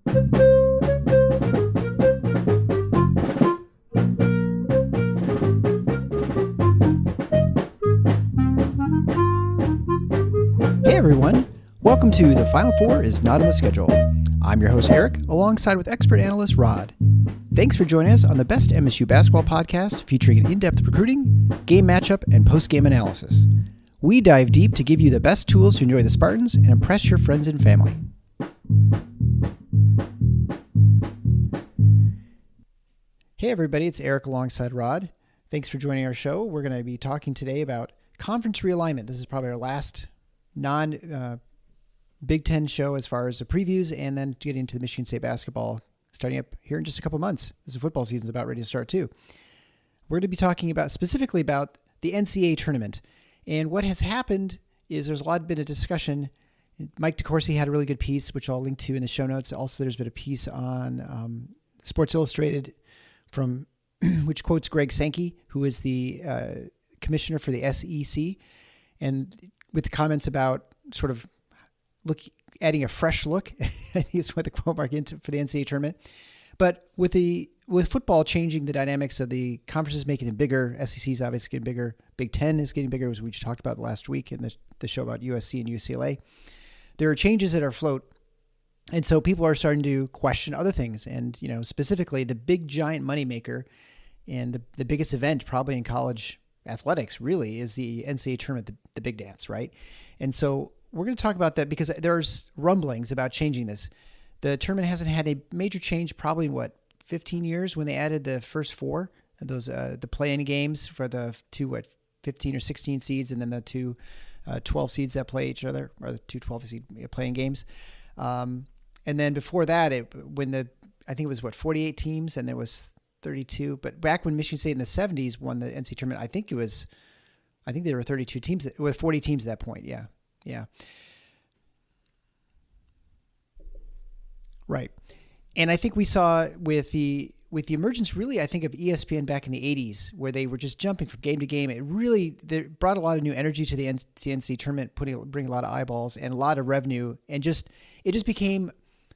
Hey everyone, welcome to The Final Four is Not on the Schedule. I'm your host Eric, alongside with expert analyst Rod. Thanks for joining us on the best MSU basketball podcast featuring in-depth recruiting, game matchup, and post-game analysis. We dive deep to give you the best tools to enjoy the Spartans and impress your friends and family. Hey everybody, it's Eric alongside Rod. Thanks for joining our show. We're going to be talking today about conference realignment. This is probably our last non-Big Ten show as far as the previews, and then getting into the Michigan State basketball starting up here in just a couple months. This is football season is about ready to start too. We're going to be talking specifically about the NCAA tournament. And what has happened is there's been a discussion. Mike Decourcey had a really good piece, which I'll link to in the show notes. Also, there's been a piece on Sports Illustrated which quotes Greg Sankey, who is the commissioner for the SEC, and with the comments about sort of adding a fresh look, is what the quote mark into for the NCAA tournament. But with football changing the dynamics of the conferences, making them bigger, SEC is obviously getting bigger, Big Ten is getting bigger, as we just talked about last week in the show about USC and UCLA. There are changes that are afloat. And so people are starting to question other things. And, specifically the big giant moneymaker and the biggest event probably in college athletics really is the NCAA tournament, the big dance, right? And so we're going to talk about that because there's rumblings about changing this. The tournament hasn't had a major change probably in 15 years when they added the first four, those the play-in games for the two 15 or 16 seeds, and then the two 12 seeds that play each other, or the two 12 seed play-in games. And then before that, I think it was 48 teams, and there was 32. But back when Michigan State in the 70s won the NCAA tournament, I think there were 32 teams. It was 40 teams at that point. Yeah. Right. And I think we saw with the emergence, really, I think, of ESPN back in the 80s, where they were just jumping from game to game. They brought a lot of new energy to the NCAA tournament, bringing a lot of eyeballs and a lot of revenue, and it just became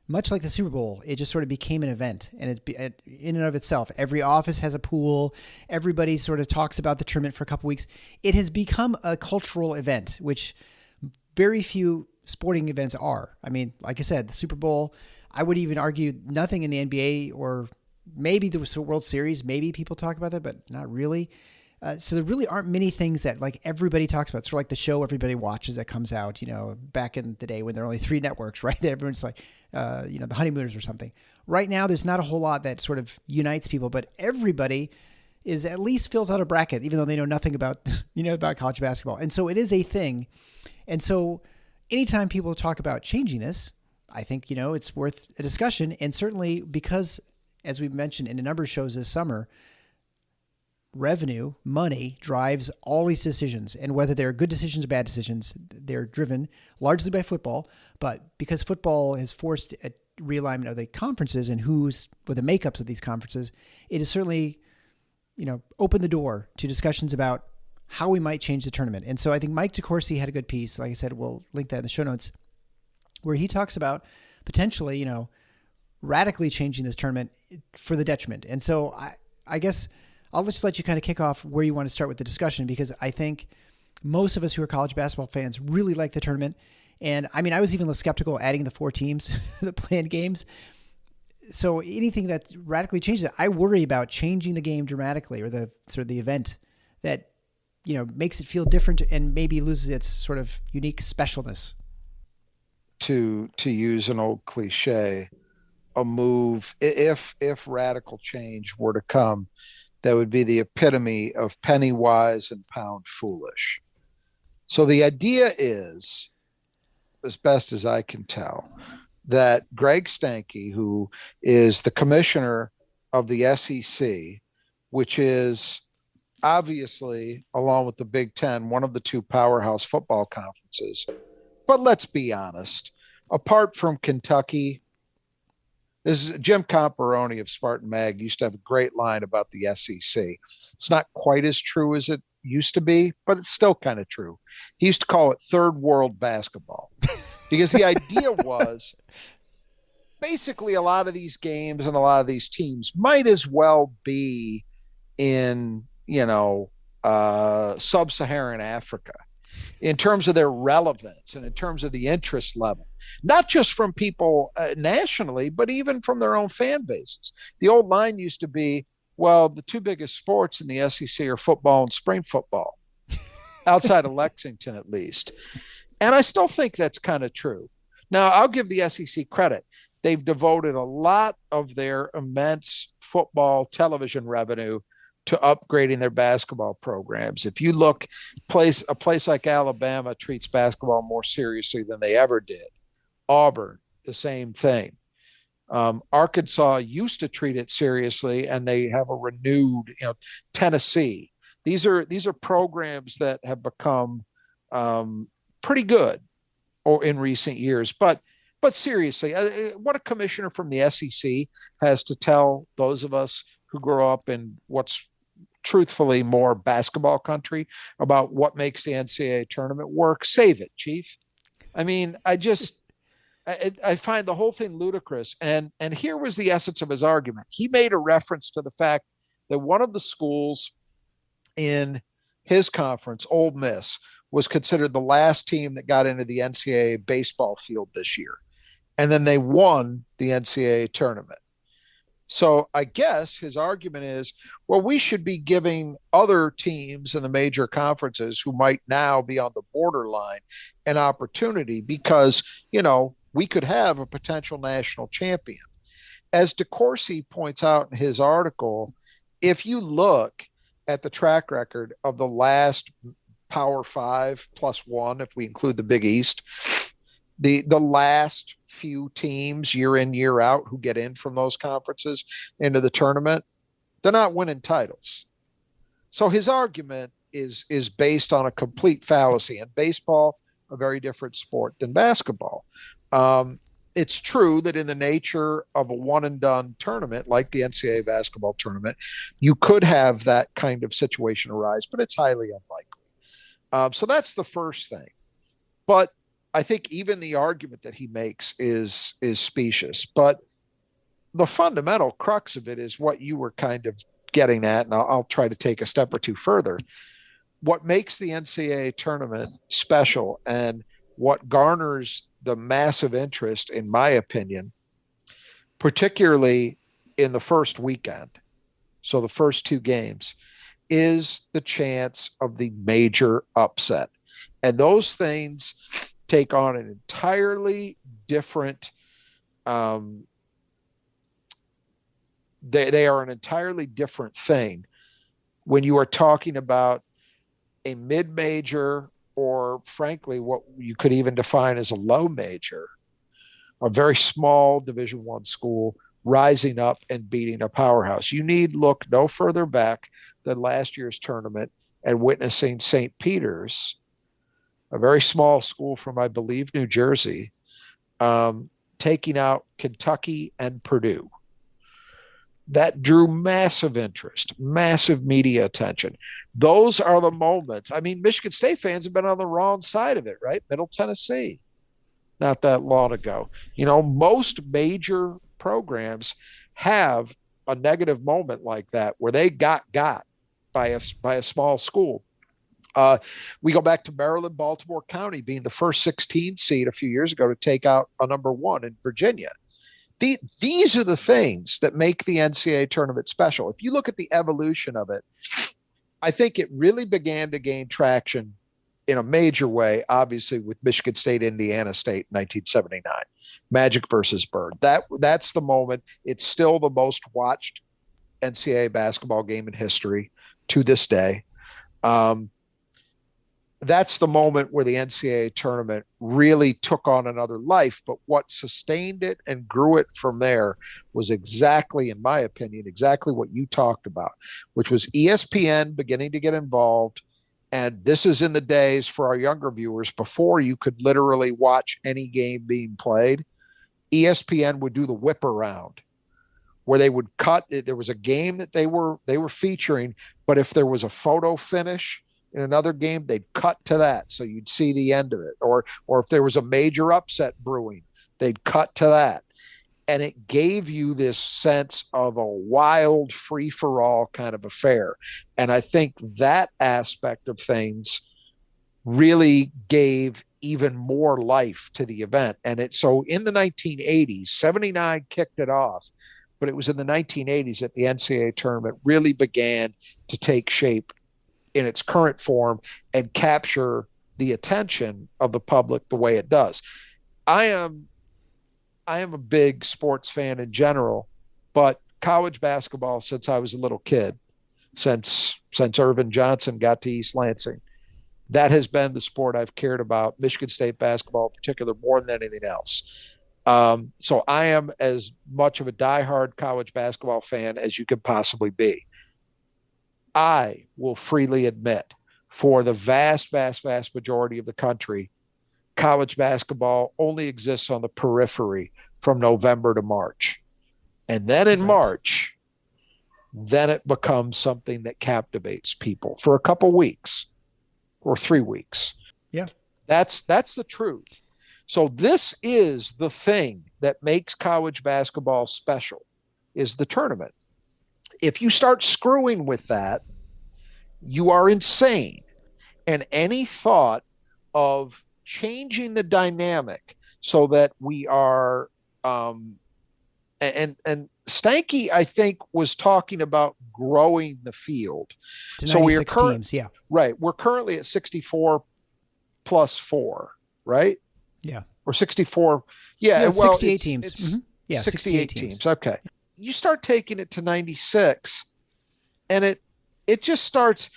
much like the Super Bowl. It just sort of became an event, and it's in and of itself. Every office has a pool. Everybody sort of talks about the tournament for a couple weeks. It has become a cultural event, which very few sporting events are. I mean, like I said, the Super Bowl, I would even argue nothing in the NBA, or maybe there was a World Series. Maybe people talk about that, but not really. So there really aren't many things that everybody talks about. It's sort of like the show everybody watches that comes out, back in the day when there were only 3 networks, right? That everyone's like, the Honeymooners or something. Right now, there's not a whole lot that sort of unites people, but everybody is at least fills out a bracket, even though they know nothing about, about college basketball. And so it is a thing. And so anytime people talk about changing this, I think, it's worth a discussion. And certainly because, as we've mentioned in a number of shows this summer, revenue, money drives all these decisions. And whether they're good decisions or bad decisions, they're driven largely by football. But because football has forced a realignment of the conferences and with the makeups of these conferences, it has certainly, opened the door to discussions about how we might change the tournament. And so I think Mike Decourcey had a good piece. Like I said, we'll link that in the show notes, where he talks about potentially, radically changing this tournament for the detriment. And so I guess I'll just let you kind of kick off where you want to start with the discussion, because I think most of us who are college basketball fans really like the tournament. And I mean, I was even less skeptical adding the 4 teams, the planned games. So anything that radically changes it, I worry about changing the game dramatically, or the sort of the event that, makes it feel different and maybe loses its sort of unique specialness. To use an old cliche, a move, if radical change were to come, that would be the epitome of penny wise and pound foolish. So the idea is, as best as I can tell, that Greg Sankey, who is the commissioner of the SEC, which is obviously, along with the Big Ten, one of the 2 powerhouse football conferences. But let's be honest, apart from Kentucky, this is Jim Comparoni of Spartan Mag used to have a great line about the SEC. It's not quite as true as it used to be, but it's still kind of true. He used to call it third world basketball, because the idea was basically a lot of these games and a lot of these teams might as well be in, sub-Saharan Africa in terms of their relevance and in terms of the interest level, not just from people nationally, but even from their own fan bases. The old line used to be, well, the two biggest sports in the SEC are football and spring football, outside of Lexington at least. And I still think that's kind of true. Now, I'll give the SEC credit. They've devoted a lot of their immense football television revenue to upgrading their basketball programs. If you look, a place like Alabama treats basketball more seriously than they ever did. Auburn, the same thing. Arkansas used to treat it seriously, and they have a renewed, Tennessee. These are programs that have become pretty good or in recent years. But seriously, what a commissioner from the SEC has to tell those of us who grow up in what's truthfully more basketball country about what makes the NCAA tournament work. Save it, Chief. I mean, I find the whole thing ludicrous. And here was the essence of his argument. He made a reference to the fact that one of the schools in his conference, Ole Miss, was considered the last team that got into the NCAA baseball field this year. And then they won the NCAA tournament. So I guess his argument is, well, we should be giving other teams in the major conferences who might now be on the borderline an opportunity because, we could have a potential national champion. As Decourcey points out in his article, if you look at the track record of the last Power 5 plus one, if we include the Big East, the last few teams year in, year out who get in from those conferences into the tournament, they're not winning titles. So his argument is based on a complete fallacy, and baseball, a very different sport than basketball. It's true that in the nature of a one and done tournament, like the NCAA basketball tournament, you could have that kind of situation arise, but it's highly unlikely. So that's the first thing. But I think even the argument that he makes is specious. But the fundamental crux of it is what you were kind of getting at, and I'll try to take a step or two further. What makes the NCAA tournament special and what garners the massive interest, in my opinion, particularly in the first weekend, so the first two games, is the chance of the major upset. And those things take on an entirely different, they are an entirely different thing when you are talking about a mid-major or, frankly, what you could even define as a low major, a very small Division I school rising up and beating a powerhouse. You need look no further back than last year's tournament and witnessing St. Peter's, a very small school from, I believe, New Jersey, taking out Kentucky and Purdue. That drew massive interest, massive media attention. Those are the moments. I mean, Michigan State fans have been on the wrong side of it, right? Middle Tennessee, not that long ago. Most major programs have a negative moment like that where they got by a small school. We go back to Maryland, Baltimore County being the first 16 seed a few years ago to take out a number one in Virginia. These are the things that make the NCAA tournament special. If you look at the evolution of it, I think it really began to gain traction in a major way, obviously, with Michigan State, Indiana State in 1979, Magic versus Bird. That's the moment. It's still the most watched NCAA basketball game in history to this day. That's the moment where the NCAA tournament really took on another life. But what sustained it and grew it from there was exactly, in my opinion, exactly what you talked about, which was ESPN beginning to get involved. And this is in the days for our younger viewers before you could literally watch any game being played. ESPN would do the whip around where they would cut. There was a game that they were featuring, but if there was a photo finish in another game, they'd cut to that so you'd see the end of it. Or if there was a major upset brewing, they'd cut to that. And it gave you this sense of a wild free-for-all kind of affair. And I think that aspect of things really gave even more life to the event. And so in the 1980s, 79 kicked it off, but it was in the 1980s that the NCAA tournament really began to take shape in its current form and capture the attention of the public the way it does. I am a big sports fan in general, but college basketball since I was a little kid, since Irvin Johnson got to East Lansing, that has been the sport I've cared about, Michigan State basketball in particular, more than anything else. So I am as much of a diehard college basketball fan as you could possibly be. I will freely admit, for the vast majority of the country, college basketball only exists on the periphery from November to March. And then in March, then it becomes something that captivates people for a couple weeks or 3 weeks. Yeah. That's the truth. So this is the thing that makes college basketball special, is the tournament. If you start screwing with that, you are insane. And any thought of changing the dynamic so that we are and Sankey, I think, was talking about growing the field to 96 teams. Yeah, right. We're currently at 64 plus 4, right? Yeah, or 64. Yeah, well, 68 teams. Mm-hmm. Yeah, 68 teams. Okay, you start taking it to 96, and it just starts.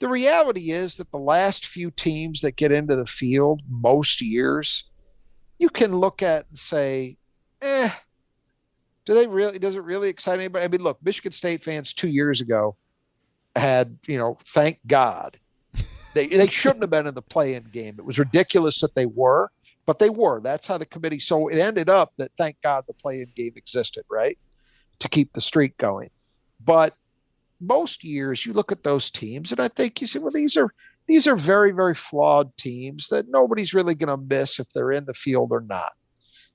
The reality is that the last few teams that get into the field most years, you can look at and say, does it really excite anybody? I mean, look, Michigan State fans 2 years ago had, thank God. They shouldn't have been in the play-in game. It was ridiculous that they were, but they were. That's how the committee, so it ended up that thank God the play-in game existed, right? To keep the streak going. But most years you look at those teams and I think you say, well, these are very, very flawed teams that nobody's really going to miss if they're in the field or not.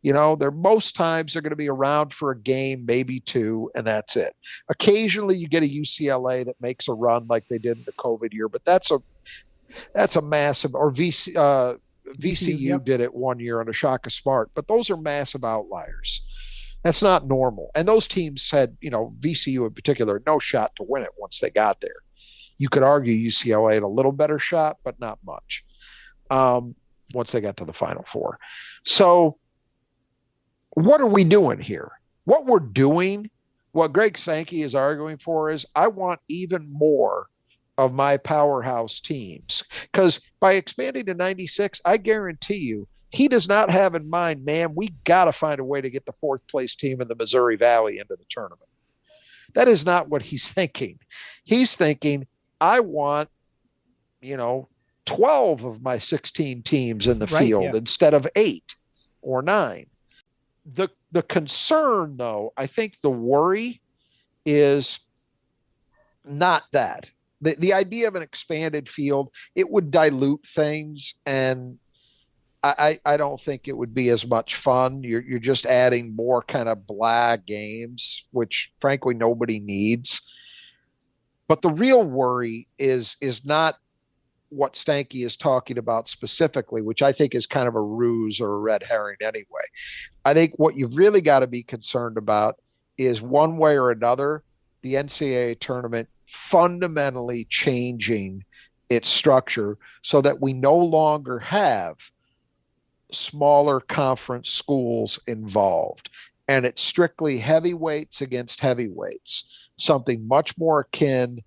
They're most times they're going to be around for a game, maybe two, and that's it. Occasionally you get a UCLA that makes a run like they did in the COVID year, but that's a massive, or VCU yep. did it one year on a shock of smart, but those are massive outliers. That's not normal. And those teams had, VCU in particular, no shot to win it once they got there. You could argue UCLA had a little better shot, but not much once they got to the Final Four. So what are we doing here? What we're doing, what Greg Sankey is arguing for is, I want even more of my powerhouse teams. Because by expanding to 96, I guarantee you, he does not have in mind, man, we got to find a way to get the fourth place team in the Missouri Valley into the tournament. That is not what he's thinking. He's thinking, I want, 12 of my 16 teams in the field instead of 8 or 9. The concern, though, I think the worry is not that. The idea of an expanded field, it would dilute things, and I don't think it would be as much fun. You're just adding more kind of blah games, which frankly nobody needs. But the real worry is not what Sankey is talking about specifically, which I think is kind of a ruse or a red herring anyway. I think what you've really got to be concerned about is, one way or another, the NCAA tournament fundamentally changing its structure so that we no longer have smaller conference schools involved, and it's strictly heavyweights against heavyweights, something much more akin,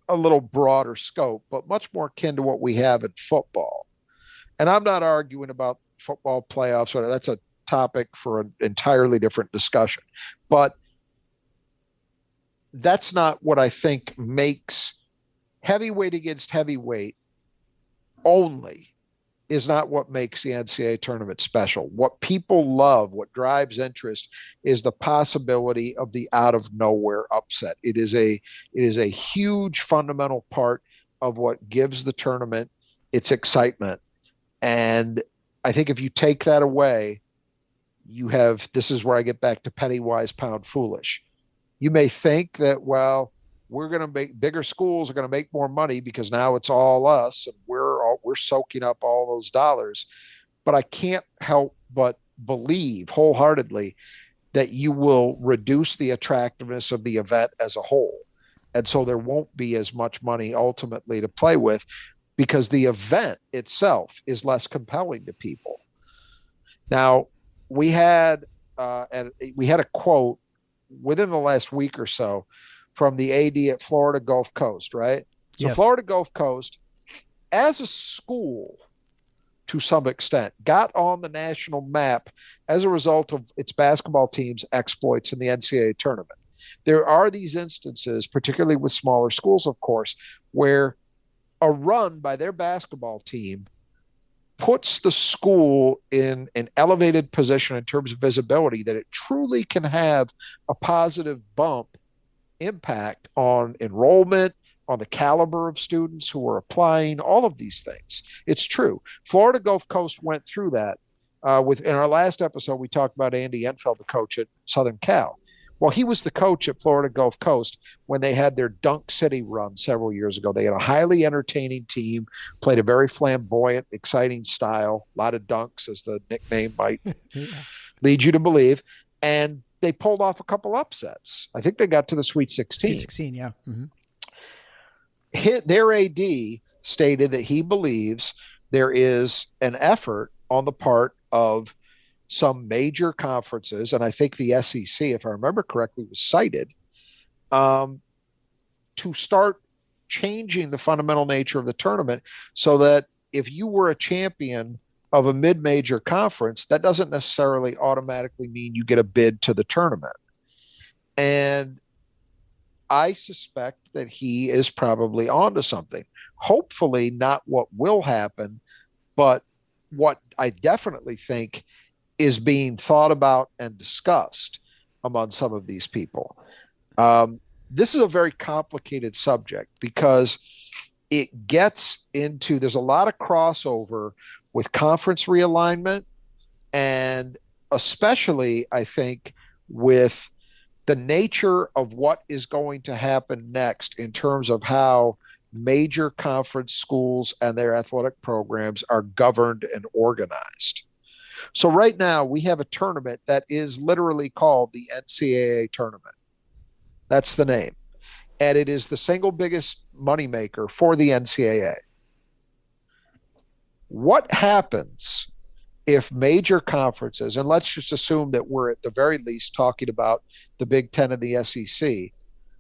a little broader scope, but much more akin to what we have in football. And I'm not arguing about football playoffs. That's a topic for an entirely different discussion. But that's not what I think makes heavyweight against heavyweight only is not what makes the NCAA tournament special. What people love, what drives interest, is the possibility of the out of nowhere upset. It is a huge fundamental part of what gives the tournament its excitement. And I think if you take that away, this is where I get back to penny wise, pound foolish. You may think that, well, we're going to make bigger schools are going to make more money because now it's all us and we're soaking up all those dollars. But I can't help but believe wholeheartedly that you will reduce the attractiveness of the event as a whole. And so there won't be as much money ultimately to play with because the event itself is less compelling to people. Now, we had a quote within the last week or so from the AD at Florida Gulf Coast, right? So yes. Florida Gulf Coast, as a school, to some extent, got on the national map as a result of its basketball team's exploits in the NCAA tournament. There are these instances, particularly with smaller schools, of course, where a run by their basketball team puts the school in an elevated position in terms of visibility that it truly can have a positive bump impact on enrollment, on the caliber of students who are applying, all of these things. It's true. Florida Gulf Coast went through that. In our last episode, we talked about Andy Entfeld, the coach at Southern Cal. Well, he was the coach at Florida Gulf Coast when they had their Dunk City run several years ago. They had a highly entertaining team, played a very flamboyant, exciting style, a lot of dunks, as the nickname might lead you to believe. And they pulled off a couple upsets. I think they got to the Sweet 16. Sweet 16, yeah. Mm-hmm. Their AD stated that he believes there is an effort on the part of some major conferences, and I think the SEC, if I remember correctly, was cited, to start changing the fundamental nature of the tournament so that if you were a champion of a mid-major conference, that doesn't necessarily automatically mean you get a bid to the tournament. And I suspect that he is probably onto something. Hopefully not what will happen, but what I definitely think is being thought about and discussed among some of these people. This is a very complicated subject because it gets into, there's a lot of crossover with conference realignment, and especially, I think, with the nature of what is going to happen next in terms of how major conference schools and their athletic programs are governed and organized. So right now we have a tournament that is literally called the NCAA tournament. That's the name. And it is the single biggest moneymaker for the NCAA. What happens if major conferences, and let's just assume that we're at the very least talking about the Big Ten and the SEC,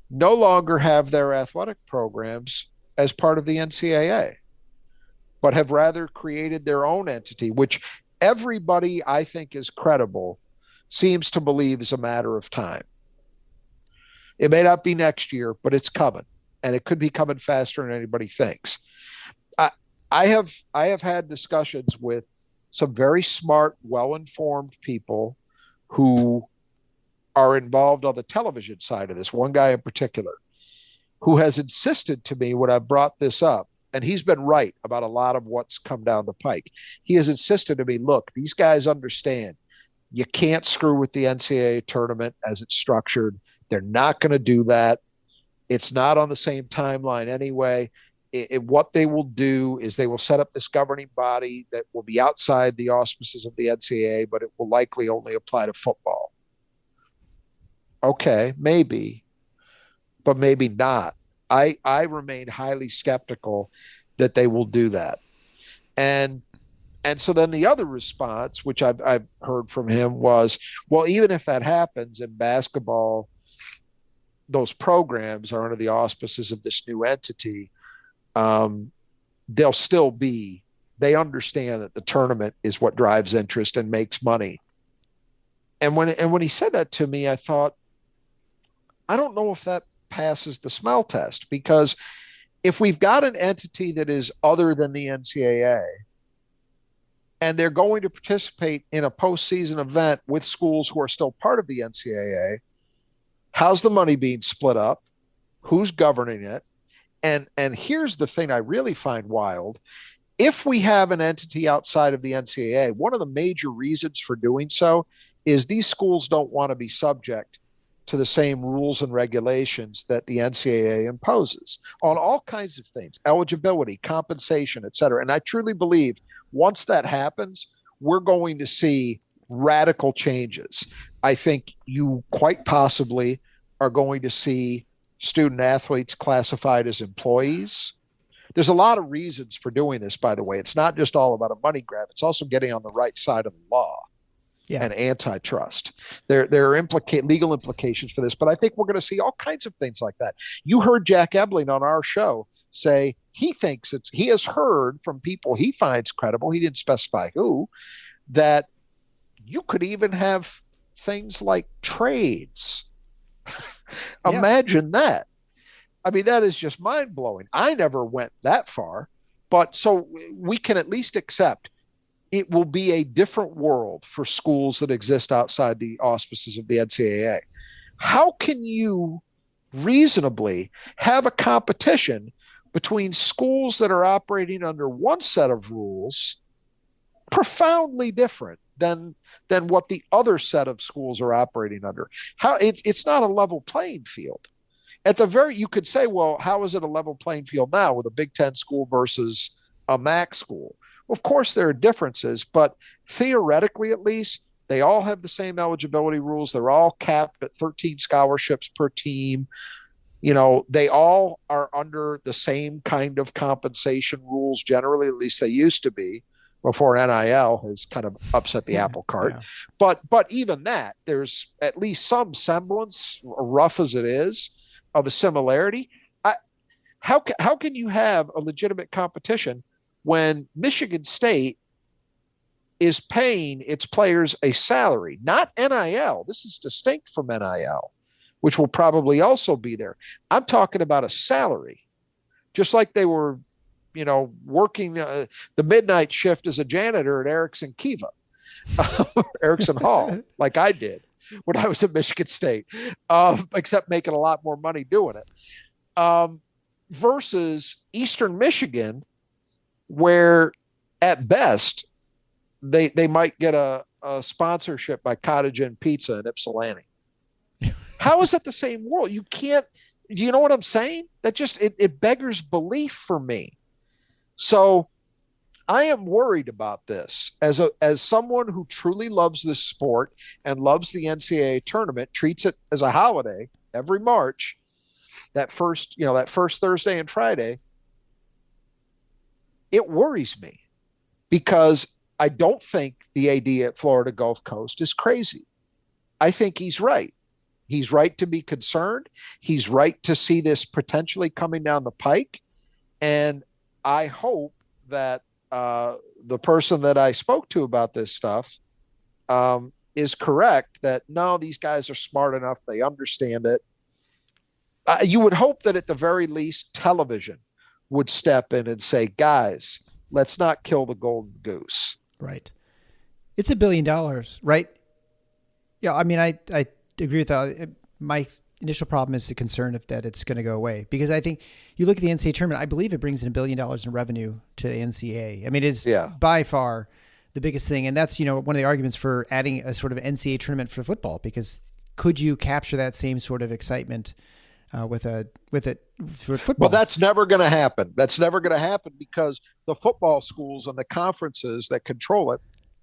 no longer have their athletic programs as part of the NCAA, but have rather created their own entity, which everybody I think is credible seems to believe is a matter of time. It may not be next year, but it's coming, and it could be coming faster than anybody thinks. I have had discussions with some very smart, well-informed people who are involved on the television side of this. One guy in particular who has insisted to me when I brought this up, and he's been right about a lot of what's come down the pike. He has insisted to me, look, these guys understand you can't screw with the NCAA tournament as it's structured. They're not going to do that. It's not on the same timeline anyway. What they will do is they will set up this governing body that will be outside the auspices of the NCAA, but it will likely only apply to football. Okay, maybe, but maybe not. I remain highly skeptical that they will do that. And so then the other response, which I've heard from him, was, well, even if that happens in basketball, those programs are under the auspices of this new entity. They'll still be, they understand that the tournament is what drives interest and makes money. And when he said that to me, I thought, I don't know if that passes the smell test, because if we've got an entity that is other than the NCAA and they're going to participate in a postseason event with schools who are still part of the NCAA, how's the money being split up? Who's governing it? And here's the thing I really find wild. If we have an entity outside of the NCAA, one of the major reasons for doing so is these schools don't want to be subject to the same rules and regulations that the NCAA imposes on all kinds of things, eligibility, compensation, et cetera. And I truly believe once that happens, we're going to see radical changes. I think you quite possibly are going to see student athletes classified as employees. There's a lot of reasons for doing this, by the way. It's not just all about a money grab. It's also getting on the right side of the law and antitrust. There are legal implications for this, but I think we're going to see all kinds of things like that. You heard Jack Ebling on our show say he has heard from people he finds credible, he didn't specify who, that you could even have things like trades. Imagine that. I mean, that is just mind-blowing. I never went that far, but so we can at least accept it will be a different world for schools that exist outside the auspices of the NCAA. How can you reasonably have a competition between schools that are operating under one set of rules profoundly different than what the other set of schools are operating under? How it's not a level playing field. You could say, well, how is it a level playing field now with a Big Ten school versus a MAC school? Well, of course, there are differences, but theoretically, at least, they all have the same eligibility rules. They're all capped at 13 scholarships per team. You know, they all are under the same kind of compensation rules generally, at least they used to be before NIL has kind of upset the apple cart. Yeah. But even that, there's at least some semblance, rough as it is, of a similarity. How can you have a legitimate competition when Michigan State is paying its players a salary, not NIL? This is distinct from NIL, which will probably also be there. I'm talking about a salary, just like they were, working the midnight shift as a janitor at Erickson Kiva, Erickson Hall, like I did when I was at Michigan State, except making a lot more money doing it, versus Eastern Michigan, where at best they might get a sponsorship by Cottage Inn Pizza in Ypsilanti. How is that the same world? You can't. Do you know what I'm saying? That just it beggars belief for me. So I am worried about this as someone who truly loves this sport and loves the NCAA tournament, treats it as a holiday every March, that first Thursday and Friday. It worries me because I don't think the AD at Florida Gulf Coast is crazy. I think he's right. He's right to be concerned. He's right to see this potentially coming down the pike. And I hope that the person that I spoke to about this stuff is correct, that no, these guys are smart enough. They understand it. You would hope that at the very least television would step in and say, guys, let's not kill the golden goose. Right. It's $1 billion, right? Yeah. I mean, I agree with that. My initial problem is the concern that it's going to go away, because I think you look at the NCAA tournament, I believe it brings in $1 billion in revenue to the NCAA. I mean, it is by far the biggest thing. And that's, one of the arguments for adding a sort of NCAA tournament for football, because could you capture that same sort of excitement with it for football? Well, that's never going to happen. That's never going to happen because the football schools and the conferences that control it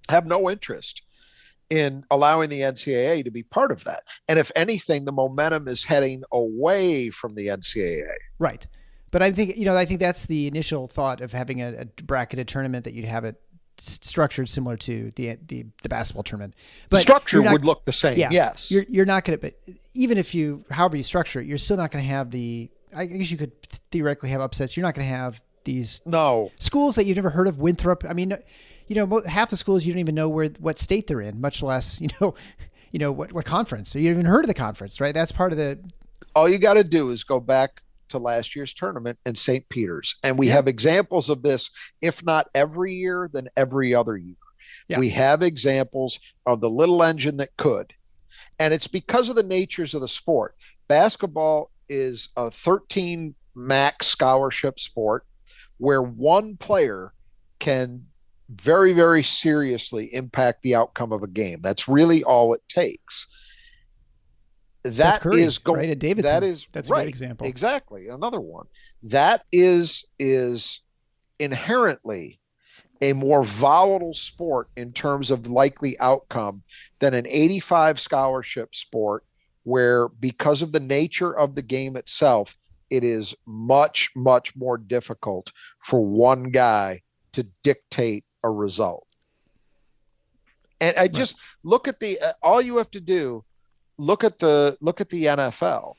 have no interest in allowing the NCAA to be part of that. And if anything, the momentum is heading away from the NCAA. Right. But I think, that's the initial thought of having a bracketed tournament, that you'd have it structured similar to the basketball tournament. But the structure would look the same. Yeah, yes. You're not going to, but even if however you structure it, you're still not going to have I guess you could theoretically have upsets. You're not going to have these schools that you've never heard of. Winthrop. I mean, half the schools you don't even know what state they're in, much less, what conference. So you haven't even heard of the conference, right? That's part of the. All you got to do is go back to last year's tournament in St. Peter's. And we have examples of this, if not every year, then every other year. Yeah. We have examples of the little engine that could. And it's because of the natures of the sport. Basketball is a 13 max scholarship sport where one player can very, very seriously impact the outcome of a game. That's really all it takes. Steph That Curry, is going. right? At That Davidson. is That's a good right. example. Exactly. Another one. That is inherently a more volatile sport in terms of likely outcome than an 85 scholarship sport, where because of the nature of the game itself, it is much, much more difficult for one guy to dictate a result. And I Right. just look at the all you have to do, look at the NFL.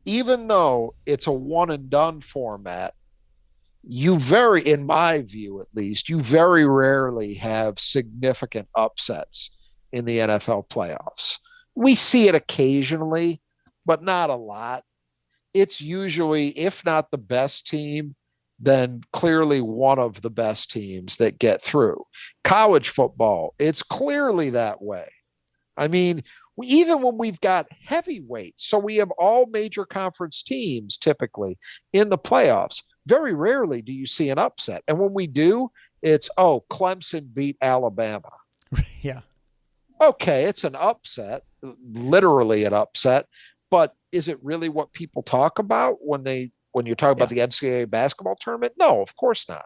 Even though it's a one and done format, in my view at least, you very rarely have significant upsets in the NFL playoffs. We see it occasionally, but not a lot. It's usually, if not the best team, then clearly one of the best teams that get through. College football, it's clearly that way. I mean, even when we've got heavyweights, so we have all major conference teams typically in the playoffs. Very rarely do you see an upset. And when we do, it's, oh, Clemson beat Alabama. Yeah. Okay, it's an upset, literally an upset, but is it really what people talk about when you talk Yeah. about the NCAA basketball tournament? No, of course not.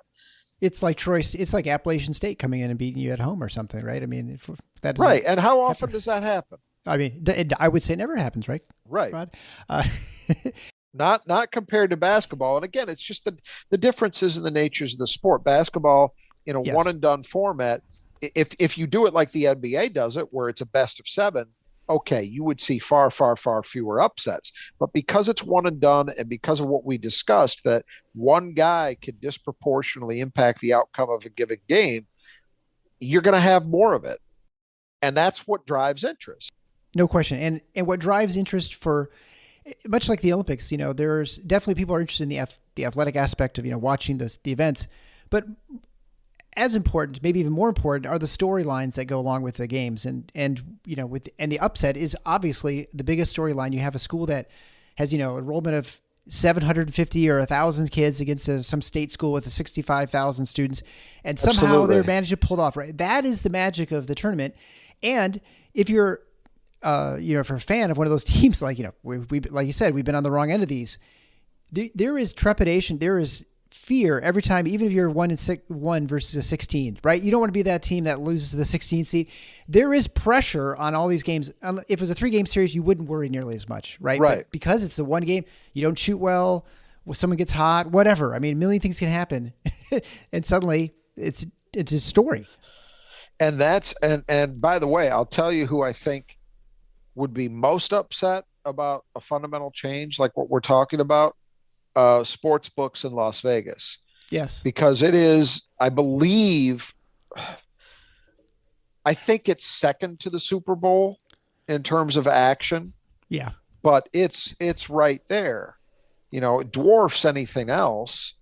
It's like it's like Appalachian State coming in and beating you at home or something, right? I mean, if that doesn't Right. And how often happen. does that happen? I mean, I would say it never happens, right? Right. Rod? Not compared to basketball. And again, it's just the differences in the natures of the sport. Basketball in a Yes. one and done format, if you do it like the NBA does it, where it's a best of seven, okay, you would see far, far, far fewer upsets. But because it's one and done, and because of what we discussed, that one guy can disproportionately impact the outcome of a given game, you're going to have more of it. And that's what drives interest. No question. And what drives interest for, much like the Olympics, you know, there's definitely people are interested in the athletic aspect of, you know, watching the events, but as important, maybe even more important, are the storylines that go along with the games. And you know, and the upset is obviously the biggest storyline. You have a school that has, you know, enrollment of 750 or 1,000 kids against some state school with 65,000 students, and somehow Absolutely. they're managed to pull it off. Right, that is the magic of the tournament. And if you're, you know, if you're a fan of one of those teams, like, you know, we like you said, we've been on the wrong end of these. There is trepidation. There is fear every time, even if you're 1 versus a 16, right? You don't want to be that team that loses to the 16 seed. There is pressure on all these games. If it was a 3-game series, you wouldn't worry nearly as much, right? Right. But because it's the one game, you don't shoot well, someone gets hot, whatever. I mean, a million things can happen. And suddenly it's a story. And and by the way, I'll tell you who I think would be most upset about a fundamental change like what we're talking about. Sports books in Las Vegas, Yes. because it is, I believe, I think it's second to the Super Bowl in terms of action, Yeah. but it's right there. You know, it dwarfs anything else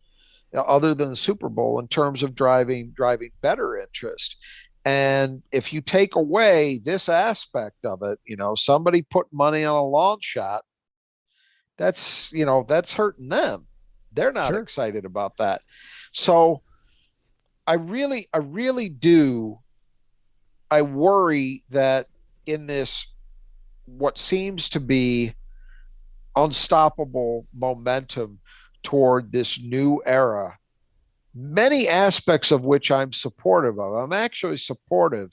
other than the Super Bowl in terms of driving better interest. And if you take away this aspect of it, you know, somebody put money on a long shot, that's, you know, that's hurting them. They're not Sure. excited about that. So I really do. I worry that in this, what seems to be unstoppable momentum toward this new era, many aspects of which I'm supportive of. I'm actually supportive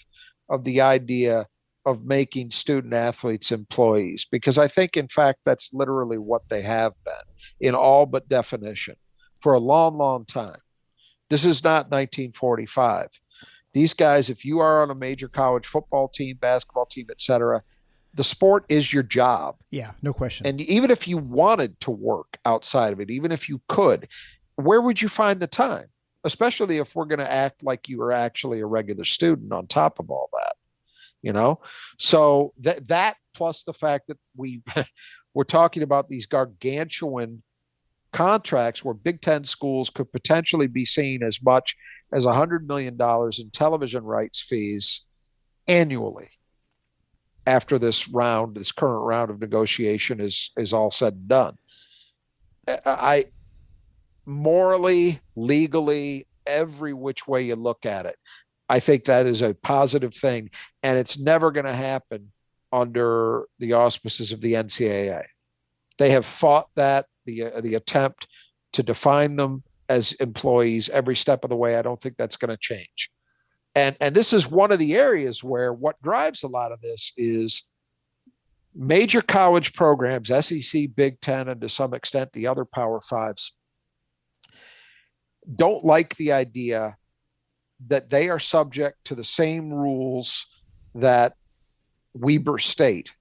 of the idea of making student athletes employees, because I think, in fact, that's literally what they have been in all but definition for a long, long time. This is not 1945. These guys, if you are on a major college football team, basketball team, etc., the sport is your job. Yeah. No question. And even if you wanted to work outside of it, even if you could, where would you find the time? Especially if we're going to act like you are actually a regular student on top of all that, you know? So that plus the fact that we're talking about these gargantuan contracts where Big Ten schools could potentially be seen as much as $100 million in television rights fees annually after this current round of negotiation is all said and done. I morally, legally, every which way you look at it. I think that is a positive thing, and it's never going to happen under the auspices of the NCAA. They have fought that, the attempt to define them as employees every step of the way. I don't think that's going to change. And this is one of the areas where what drives a lot of this is major college programs, SEC, Big Ten, and to some extent the other Power Fives, don't like the idea that they are subject to the same rules that Weber State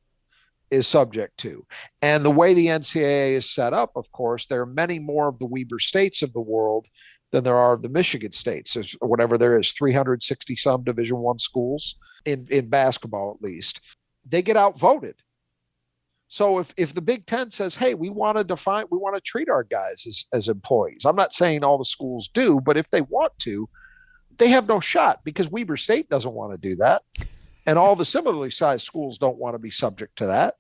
is subject to. And the way the NCAA is set up, of course, there are many more of the Weber States of the world than there are of the Michigan States. There's whatever there is, 360 some Division I schools in basketball, at least. They get outvoted. So if the Big Ten says, hey, we want to treat our guys as employees. I'm not saying all the schools do, but if they want to, they have no shot because Weber State doesn't want to do that. And all the similarly sized schools don't want to be subject to that.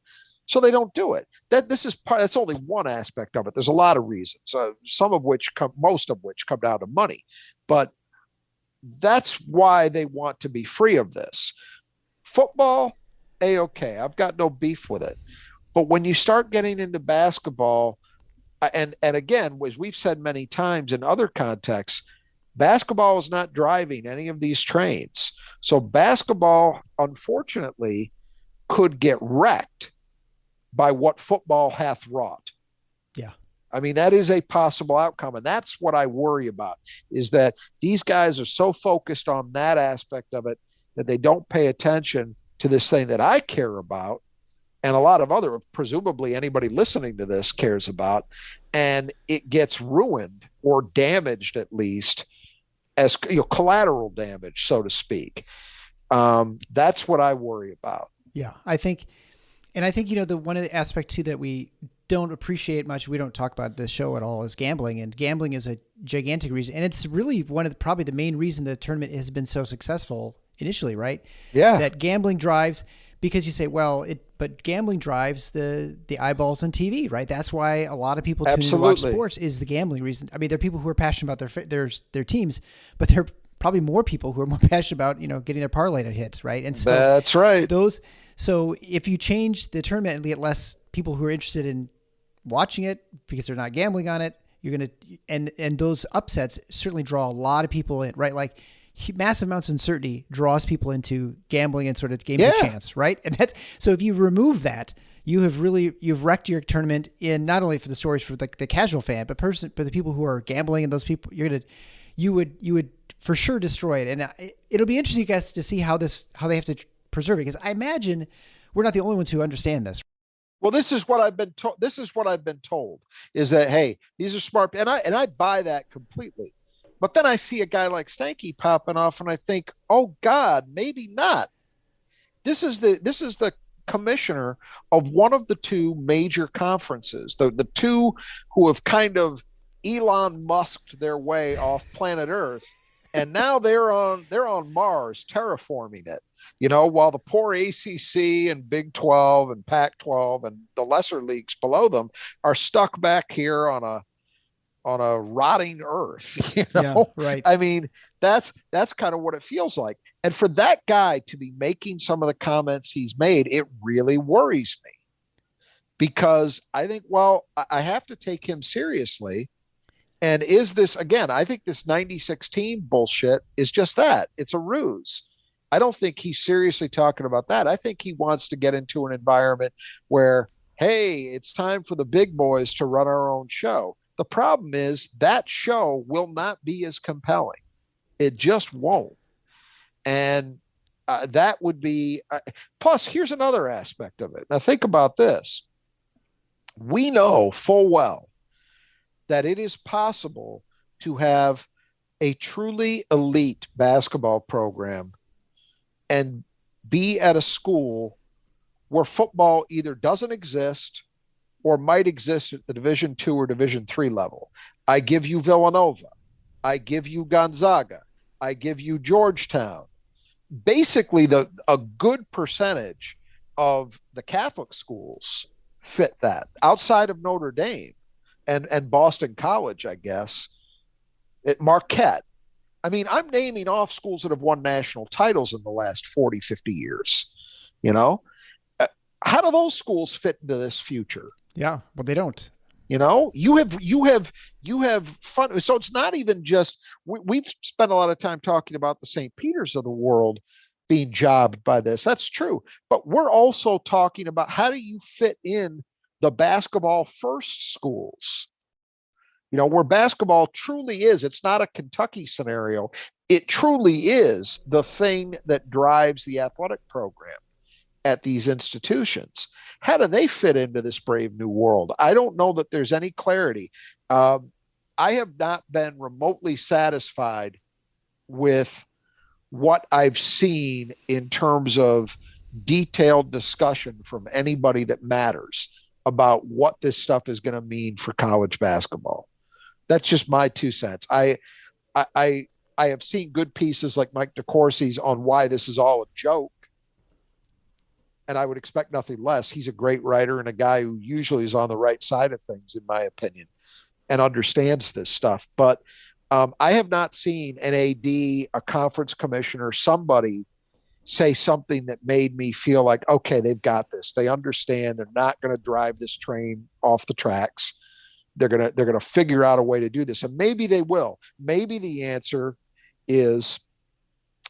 So they don't do it. That's only one aspect of it. There's a lot of reasons, most of which come down to money. But that's why they want to be free of this. Football, A-okay. I've got no beef with it. But when you start getting into basketball, and again, as we've said many times in other contexts, basketball is not driving any of these trains. So basketball, unfortunately, could get wrecked by what football hath wrought. Yeah. I mean, that is a possible outcome. And that's what I worry about, is that these guys are so focused on that aspect of it that they don't pay attention to this thing that I care about. And a lot of other, presumably anybody listening to this cares about, and it gets ruined or damaged, at least as collateral damage, so to speak. That's what I worry about. Yeah, I think the one of the aspects too that we don't appreciate much, we don't talk about this show at all, is gambling. And gambling is a gigantic reason, and it's really probably the main reason the tournament has been so successful initially, right? Yeah, that gambling drives, because you say, but gambling drives the eyeballs on TV, right? That's why a lot of people tune in to watch sports, is the gambling reason. I mean, there are people who are passionate about their teams, but there are probably more people who are more passionate about, getting their parlay to hit, right? And so that's right. So if you change the tournament and get less people who are interested in watching it because they're not gambling on it, you're going to, and those upsets certainly draw a lot of people in, right? Like massive amounts of uncertainty draws people into gambling and sort of games of chance, right? And so if you remove that, you've wrecked your tournament, in not only for the stories for the casual fan, but the people who are gambling, and those people, you would for sure destroy it. And it'll be interesting, guys, to see how they have to preserve it, because I imagine we're not the only ones who understand this. Well, this is what I've been told, is that, hey, these are smart, and I buy that completely. But then I see a guy like Sankey popping off, and I think, oh God, maybe not. This is the commissioner of one of the two major conferences, the two who have kind of Elon Musked their way off planet Earth, and now they're on Mars terraforming it. While the poor ACC and Big 12 and Pac-12 and the lesser leagues below them are stuck back here on a rotting earth. Yeah, right. I mean, that's kind of what it feels like. And for that guy to be making some of the comments he's made, it really worries me, because I think, well, I have to take him seriously. And is this, again, I think this 96 team bullshit is just that. It's a ruse. I don't think he's seriously talking about that. I think he wants to get into an environment where, hey, it's time for the big boys to run our own show. The problem is that show will not be as compelling. It just won't. And that would be, plus here's another aspect of it. Now think about this. We know full well that it is possible to have a truly elite basketball program and be at a school where football either doesn't exist or might exist at the Division II or Division III level. I give you Villanova. I give you Gonzaga. I give you Georgetown. Basically, a good percentage of the Catholic schools fit that, outside of Notre Dame and Boston College, I guess, at Marquette. I mean, I'm naming off schools that have won national titles in the last 40, 50 years. You know, Uh, how do those schools fit into this future? Yeah, well, they don't. You have fun. So it's not even just we've spent a lot of time talking about the St. Peter's of the world being jobbed by this. That's true, but we're also talking about how do you fit in the basketball first schools, where basketball truly is. It's not a Kentucky scenario. It truly is the thing that drives the athletic program at these institutions. How do they fit into this brave new world? I don't know that there's any clarity. I have not been remotely satisfied with what I've seen in terms of detailed discussion from anybody that matters about what this stuff is going to mean for college basketball. That's just my 2 cents. I I have seen good pieces like Mike Decourcey's on why this is all a joke, and I would expect nothing less. He's a great writer and a guy who usually is on the right side of things, in my opinion, and understands this stuff. But I have not seen an AD, a conference commissioner, somebody say something that made me feel like, okay, they've got this. They understand. They're not going to drive this train off the tracks. They're gonna figure out a way to do this, and maybe they will. Maybe the answer is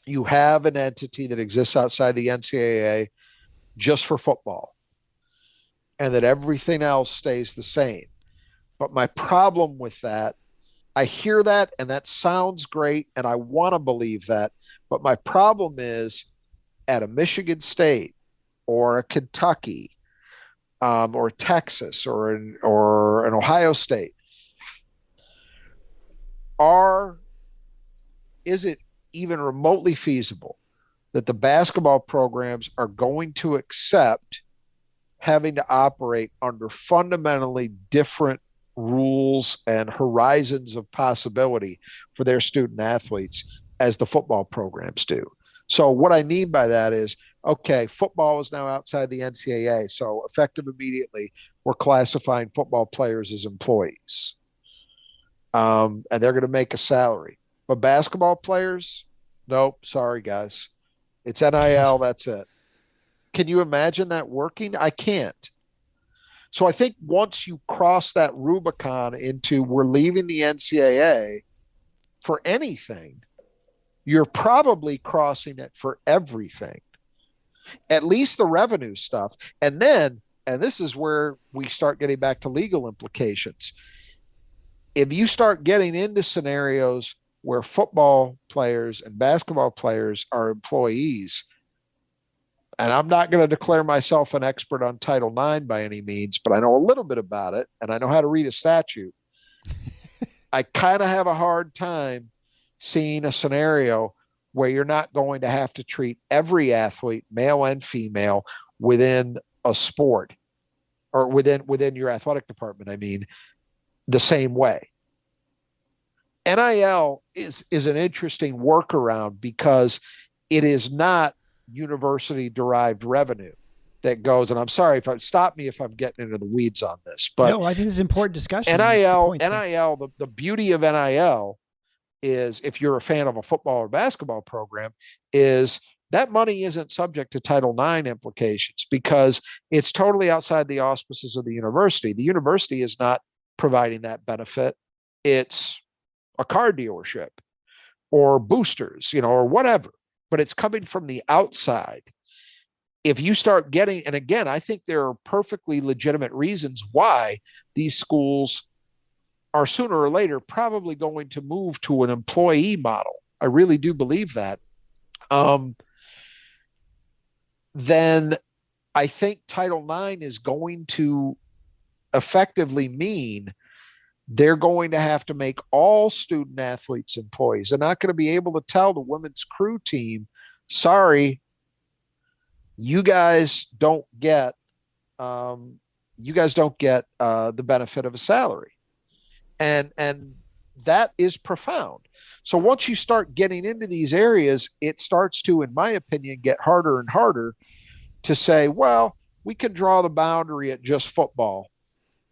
you have an entity that exists outside the NCAA just for football, and that everything else stays the same. But my problem with that, I hear that, and that sounds great, and I want to believe that. But my problem is at a Michigan State or a Kentucky or Texas or an Ohio State, is it even remotely feasible that the basketball programs are going to accept having to operate under fundamentally different rules and horizons of possibility for their student athletes as the football programs do? So what I mean by that is, okay, football is now outside the NCAA. So effective immediately, we're classifying football players as employees. And they're going to make a salary. But basketball players, nope, sorry, guys. It's NIL, that's it. Can you imagine that working? I can't. So I think once you cross that Rubicon into we're leaving the NCAA for anything, you're probably crossing it for everything, at least the revenue stuff. And then, and this is where we start getting back to legal implications. If you start getting into scenarios where football players and basketball players are employees, and I'm not going to declare myself an expert on Title IX by any means, but I know a little bit about it, and I know how to read a statute. I kind of have a hard time seeing a scenario where you're not going to have to treat every athlete, male and female, within a sport or within your athletic department, I mean, the same way. NIL is an interesting workaround because it is not university derived revenue that goes, and I'm sorry stop me if I'm getting into the weeds on this, but no, I think this is an important discussion. The beauty of NIL is, if you're a fan of a football or basketball program, is that money isn't subject to Title IX implications because it's totally outside the auspices of the university. The university is not providing that benefit. It's a car dealership or boosters, or whatever, but it's coming from the outside. If you start getting, and again, I think there are perfectly legitimate reasons why these schools are sooner or later probably going to move to an employee model. I really do believe that. Then I think Title IX is going to effectively mean they're going to have to make all student athletes employees. They're not going to be able to tell the women's crew team, sorry, you guys don't get the benefit of a salary. And that is profound. So once you start getting into these areas, it starts to, in my opinion, get harder and harder to say, well, we can draw the boundary at just football,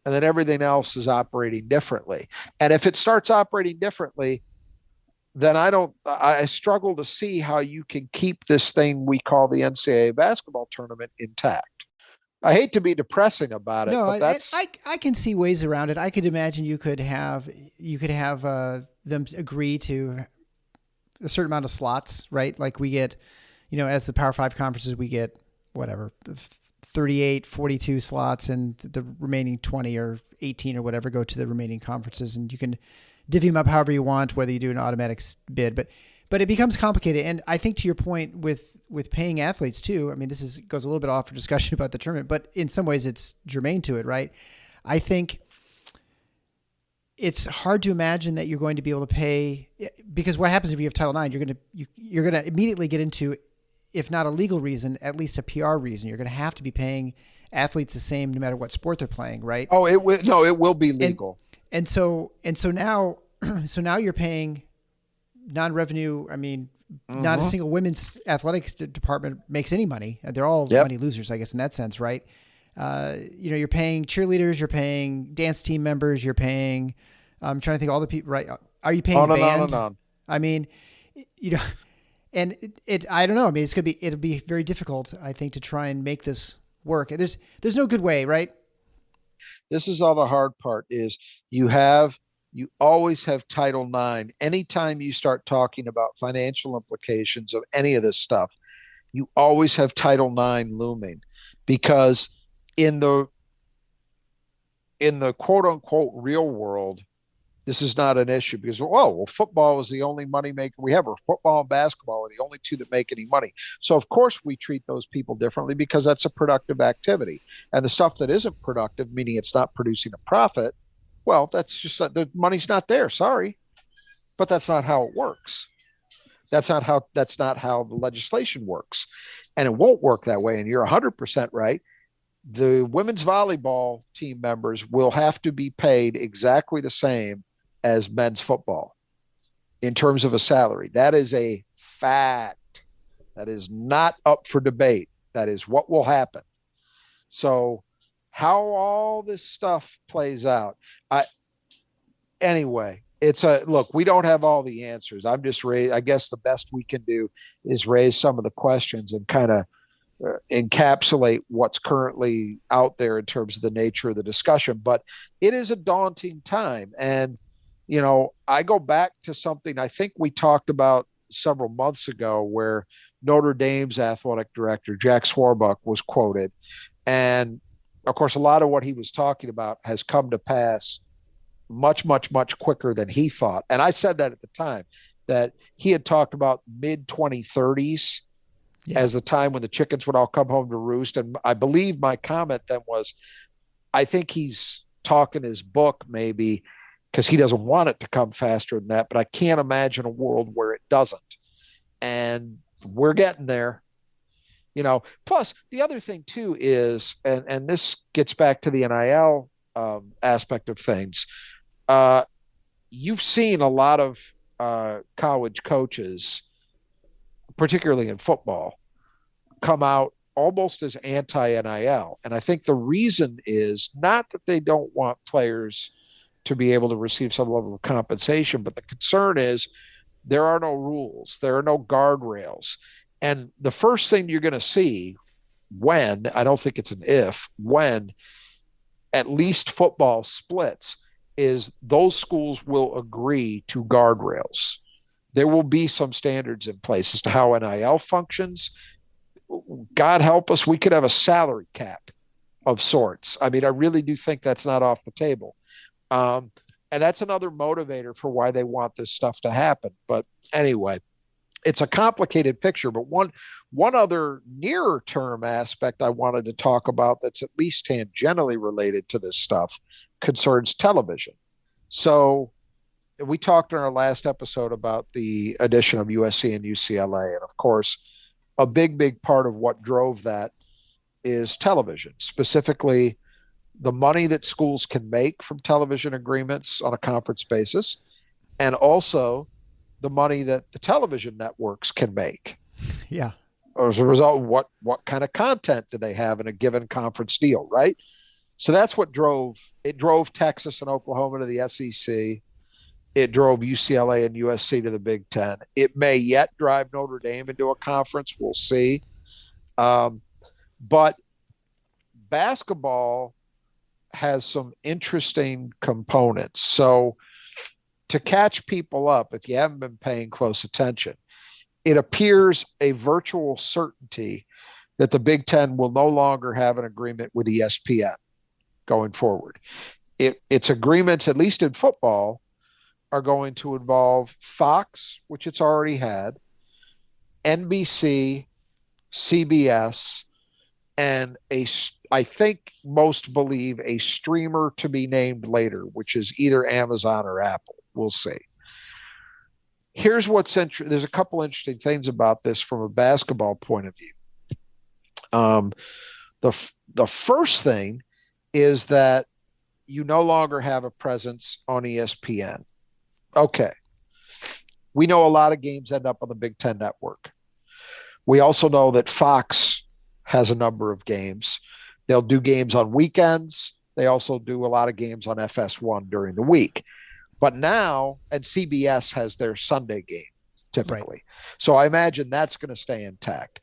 and then everything else is operating differently. And if it starts operating differently, then I struggle to see how you can keep this thing we call the NCAA basketball tournament intact. I hate to be depressing about it, No, but that's I can see ways around it. I could imagine you could have them agree to a certain amount of slots, right? Like we get, as the Power 5 conferences, we get whatever, 38, 42 slots, and the remaining 20 or 18 or whatever go to the remaining conferences, and you can divvy them up however you want, whether you do an automatic bid. But it becomes complicated. And I think to your point with paying athletes too, I mean, goes a little bit off for discussion about the tournament, but in some ways it's germane to it, right? I think it's hard to imagine that you're going to be able to pay, because what happens if you have Title IX, you're going to immediately get into, if not a legal reason, at least a PR reason. You're going to have to be paying athletes the same no matter what sport they're playing, right? Oh, it will be legal. And so now you're paying non-revenue. I mean, not a single women's athletics department makes any money. They're all money losers, I guess, in that sense, right? You're paying cheerleaders, you're paying dance team members, you're paying, I'm trying to think all the people, right? Are you paying band? On. I mean, and I don't know. I mean, it'll be very difficult, I think, to try and make this work. There's no good way, right? This is all the hard part is you always have Title IX. Anytime you start talking about financial implications of any of this stuff, you always have Title IX looming, because in the quote unquote real world, this is not an issue because, football is the only money maker we have, or football and basketball are the only two that make any money. So of course we treat those people differently because that's a productive activity. And the stuff that isn't productive, meaning it's not producing a profit, well, that's just the money's not there. Sorry, but that's not how it works. That's not how the legislation works, and it won't work that way. And you're 100% right. The women's volleyball team members will have to be paid exactly the same as men's football in terms of a salary. That is a fact. That is not up for debate. That is what will happen. So how all this stuff plays out, anyway, look, we don't have all the answers. I guess the best we can do is raise some of the questions and kind of encapsulate what's currently out there in terms of the nature of the discussion. But it is a daunting time. And, I go back to something I think we talked about several months ago where Notre Dame's athletic director, Jack Swarbuck, was quoted. And of course, a lot of what he was talking about has come to pass much, much, much quicker than he thought. And I said that at the time, that he had talked about mid 2030s as the time when the chickens would all come home to roost. And I believe my comment then was, I think he's talking his book maybe because he doesn't want it to come faster than that, but I can't imagine a world where it doesn't. And we're getting there. Plus the other thing too is, and this gets back to the NIL aspect of things. You've seen a lot of college coaches, particularly in football, come out almost as anti-NIL. And I think the reason is not that they don't want players to be able to receive some level of compensation, but the concern is there are no rules, there are no guardrails. And the first thing you're going to see when, I don't think it's an if, when at least football splits, is those schools will agree to guardrails. There will be some standards in place as to how NIL functions. God help us, we could have a salary cap of sorts. I mean, I really do think that's not off the table. And that's another motivator for why they want this stuff to happen. But anyway, it's a complicated picture. But one other nearer term aspect I wanted to talk about that's at least tangentially related to this stuff concerns television. So we talked in our last episode about the addition of USC and UCLA. And of course, a big part of what drove that is television, specifically the money that schools can make from television agreements on a conference basis, and also the money that the television networks can make. Yeah. As a result, what kind of content do they have in a given conference deal, right? So that's what drove Texas and Oklahoma to the SEC. It drove UCLA and USC to the Big Ten. It may yet drive Notre Dame into a conference. We'll see. But basketball has some interesting components. So to catch people up, if you haven't been paying close attention, it appears a virtual certainty that the Big Ten will no longer have an agreement with ESPN going forward. Its agreements, at least in football, are going to involve Fox, which it's already had, NBC, CBS, and I think most believe a streamer to be named later, which is either Amazon or Apple. We'll see. Here's what's interesting. There's a couple interesting things about this from a basketball point of view. The first thing is that you no longer have a presence on ESPN. Okay. We know a lot of games end up on the Big Ten Network. We also know that Fox has a number of games. They'll do games on weekends. They also do a lot of games on FS1 during the week. But now, and CBS has their Sunday game typically. Right. So I imagine that's going to stay intact.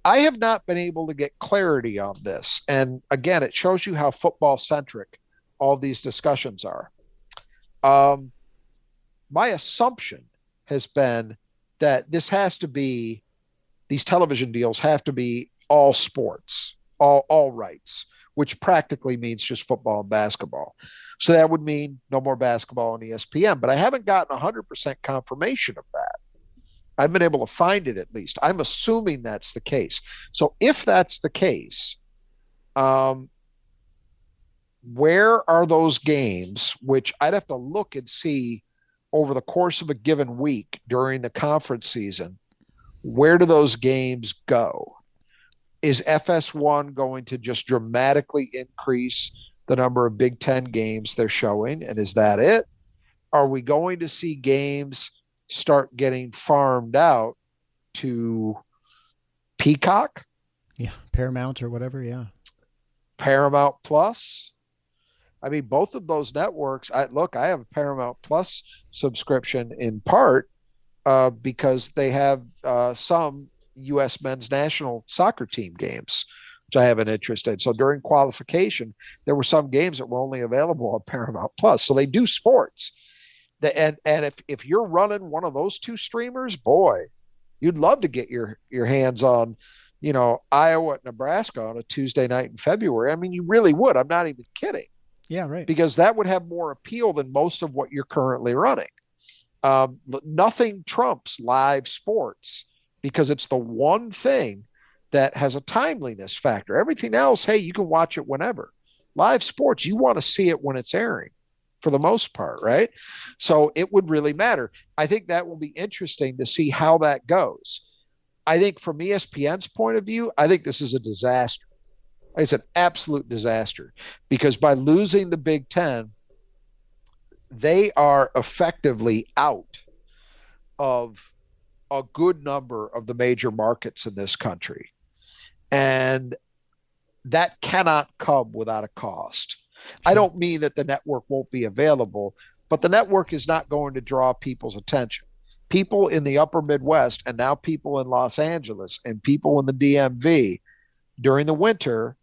I have not been able to get clarity on this. And again, it shows you how football centric all these discussions are. My assumption has been that these television deals have to be all sports, all rights, which practically means just football and basketball. So that would mean no more basketball on ESPN, but I haven't gotten 100% confirmation of that. I've been able to find it at least. I'm assuming that's the case. So if that's the case, where are those games, which I'd have to look and see over the course of a given week during the conference season, where do those games go? Is FS1 going to just dramatically increase the number of Big Ten games they're showing? And is that it? Are we going to see games start getting farmed out to Peacock? Yeah, Paramount or whatever, yeah. Paramount Plus? I mean, both of those networks, I have a Paramount Plus subscription in part because they have some U.S. men's national soccer team games, which I have an interest in. So during qualification, there were some games that were only available on Paramount Plus. So they do sports. And if you're running one of those two streamers, boy, you'd love to get your hands on, Iowa at Nebraska on a Tuesday night in February. I mean, you really would. I'm not even kidding. Yeah, right. Because that would have more appeal than most of what you're currently running. Nothing trumps live sports because it's the one thing that has a timeliness factor. Everything else, hey, you can watch it whenever. Live sports, you want to see it when it's airing for the most part, right? So it would really matter. I think that will be interesting to see how that goes. I think from ESPN's point of view, I think this is a disaster. It's an absolute disaster because by losing the Big Ten, they are effectively out of a good number of the major markets in this country. And that cannot come without a cost. Sure. I don't mean that the network won't be available, but the network is not going to draw people's attention. People in the upper Midwest and now people in Los Angeles and people in the DMV during the winter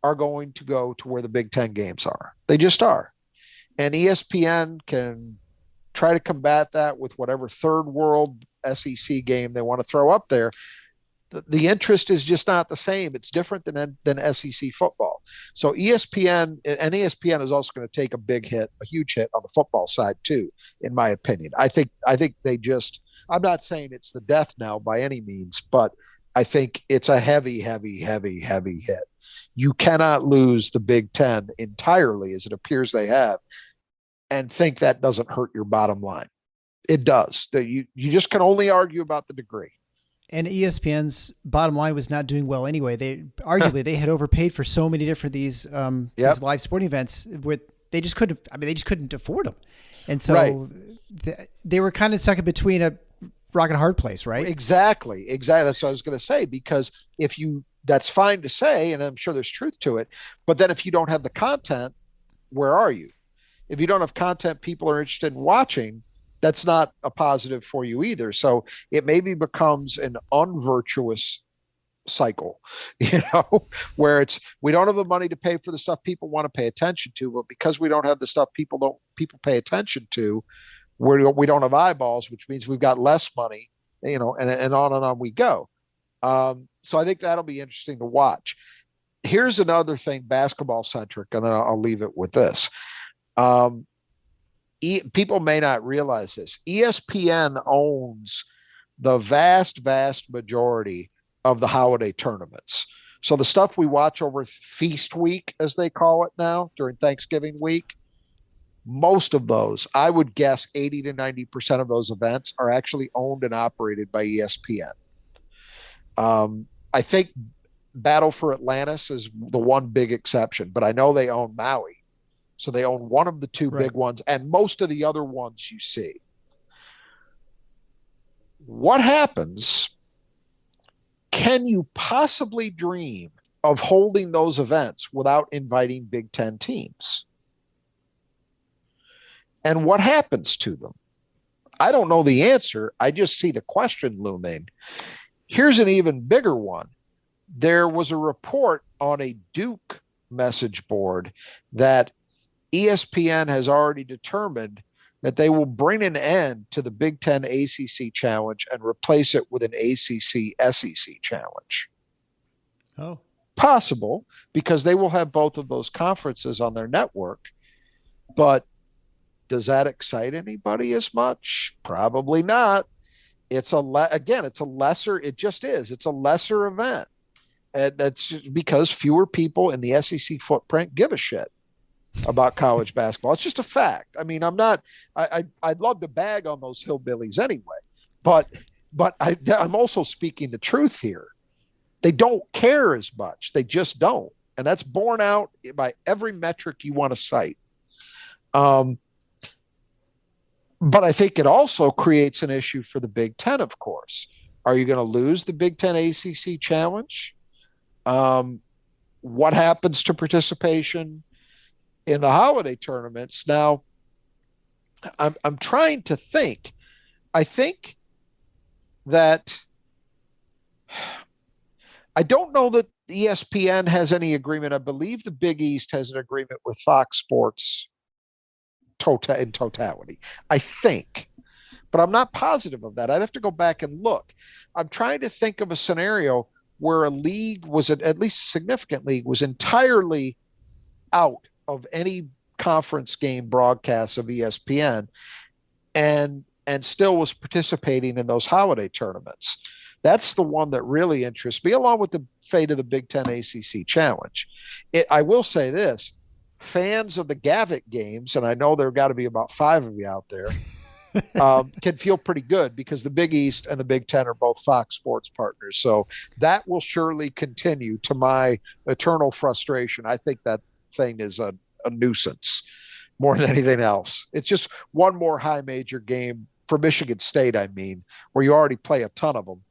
are going to go to where the Big Ten games are. They just are. And ESPN can try to combat that with whatever third world SEC game they want to throw up there. The interest is just not the same. It's different than SEC football. So ESPN is also going to take a huge hit on the football side too, in my opinion. I think they just, I'm not saying it's the death knell by any means, but I think it's a heavy, heavy, heavy, heavy hit. You cannot lose the Big Ten entirely, as it appears they have, and think that doesn't hurt your bottom line. It does. You just can only argue about the degree. And ESPN's bottom line was not doing well anyway. They had overpaid for so many different these live sporting events where they just couldn't afford them, and so they were kind of stuck in between a rock and a hard place, right? Exactly. That's what I was going to say, because that's fine to say, and I'm sure there's truth to it, but then if you don't have the content, where are you? If you don't have content people are interested in watching, that's not a positive for you either. So it maybe becomes an unvirtuous cycle, where we don't have the money to pay for the stuff people want to pay attention to, but because we don't have the stuff people pay attention to, we don't have eyeballs, which means we've got less money, and on we go. So I think that'll be interesting to watch. Here's another thing, basketball centric, and then I'll leave it with this. People may not realize this. ESPN owns the vast majority of the holiday tournaments. So the stuff we watch over Feast Week, as they call it now, during Thanksgiving week, most of those, I would guess 80 to 90% of those events are actually owned and operated by ESPN. I think Battle for Atlantis is the one big exception, but I know they own Maui. So they own one of the two big ones, and most of the other ones you see. What happens? Can you possibly dream of holding those events without inviting Big Ten teams? And what happens to them? I don't know the answer. I just see the question looming. Here's an even bigger one. There was a report on a Duke message board that ESPN has already determined that they will bring an end to the Big Ten ACC challenge and replace it with an ACC SEC challenge. Oh, possible, because they will have both of those conferences on their network. But does that excite anybody as much? Probably not. It's a lesser event. And that's because fewer people in the SEC footprint give a shit about college basketball. It's just a fact. I mean, I'd love to bag on those hillbillies anyway, but I'm also speaking the truth here. They don't care as much. They just don't. And that's borne out by every metric you want to cite. But I think it also creates an issue for the Big Ten, of course. Are you going to lose the Big Ten ACC challenge? What happens to participation in the holiday tournaments? Now, I'm trying to think. I think that I don't know that ESPN has any agreement. I believe the Big East has an agreement with Fox Sports in totality, I think. But I'm not positive of that. I'd have to go back and look. I'm trying to think of a scenario where a league was, at least a significant league, was entirely out of any conference game broadcasts of ESPN and still was participating in those holiday tournaments. That's the one that really interests me, along with the fate of the Big Ten ACC challenge. I will say this, fans of the Gavitt games, and I know there got to be about 5 of you out there, can feel pretty good because the Big East and the Big Ten are both Fox Sports partners. So that will surely continue, to my eternal frustration. I think that thing is a nuisance more than anything else. It's just one more high major game for Michigan State, I mean, where you already play a ton of them.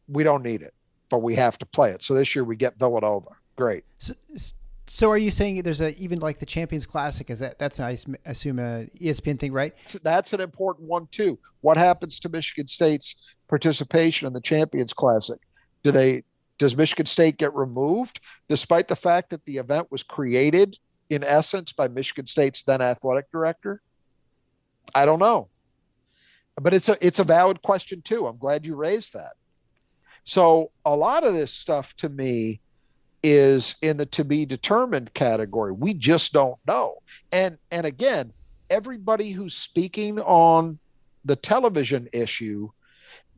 We don't need it, but we have to play it. So this year we get Villanova. Great. So are you saying there's even like the Champions Classic? That's I assume a ESPN thing, right? That's an important one too. What happens to Michigan State's participation in the Champions Classic? Does Michigan State get removed, despite the fact that the event was created in essence by Michigan State's then athletic director? I don't know, but it's a valid question too. I'm glad you raised that. So a lot of this stuff to me is in the to be determined category. We just don't know. And again, everybody who's speaking on the television issue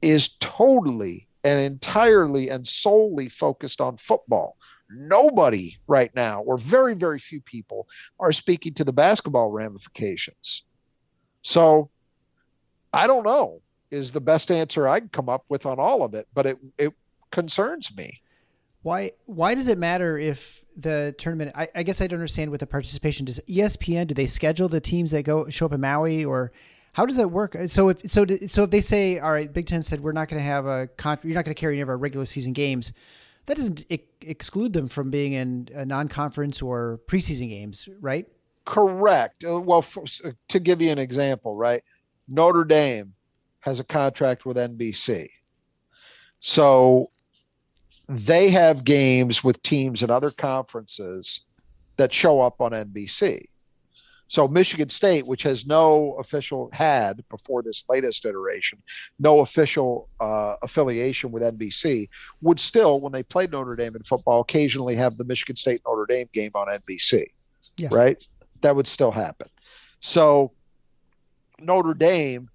is totally and entirely and solely focused on football. Nobody right now, or very, very few people, are speaking to the basketball ramifications. So I don't know is the best answer I can come up with on all of it, but it concerns me. Why does it matter if the tournament? I guess I don't understand with the participation. Does ESPN, do they schedule the teams that show up in Maui, or how does that work? So if they say, all right, Big Ten said we're not going to have you're not going to carry any of our regular season games, that doesn't exclude them from being in a non-conference or preseason games, right? Correct. Well, to give you an example, right? Notre Dame has a contract with NBC. So they have games with teams in other conferences that show up on NBC. So Michigan State, which has had before this latest iteration, no official affiliation with NBC, would still, when they played Notre Dame in football, occasionally have the Michigan State Notre Dame game on NBC. Yeah. Right? That would still happen. So Notre Dame,